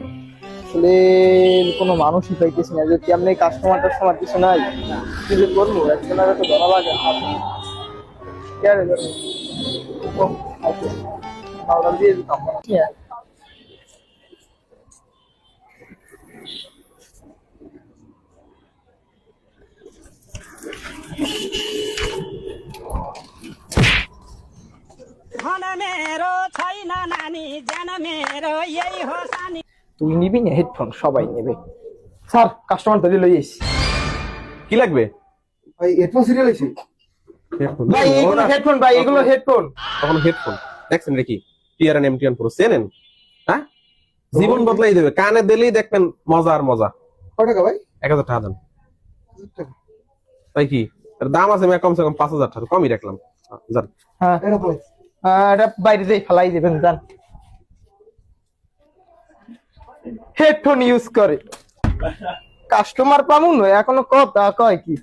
আসলে কোনো মানুষই পাইতেছি না, যে কেমনে কাস্টমার কিছু নাই, কি যে করবো, একজনের তো ধরা লাগে কে আরে ধরবো? ও, আচ্ছা, পাউডার দিয়ে দিতাম হ্যাঁ। তুই নিবি না হেডফোন? সবাই নেবে স্যার, কাস্টমার ধরে লই আইছি। কি লাগবে? ভাই হেডফোন সিরিয়াল আছে। হেডফোন? ভাই এগুলো হেডফোন, ভাই এগুলো হেডফোন। তখন হেডফোন দেখছেন এটা কি? টিআরএন এমটিএন প্রো চেনেন? হ্যাঁ, জীবন বদলাই দেবে, কানে দিলেই দেখবেন মজা আর মজা। কত টাকা ভাই? 1000 টাকা দেন। তাই কি এর দাম আছে? আমি কমসে কম 5000 টাকা কমই রাখলাম। যান। হ্যাঁ, এটা বাইরে যাই ফেলাই দেবেন, যান। হেডফোন ইউজ করে কাস্টমার পামু নয়, এখনো কথা কয় কি?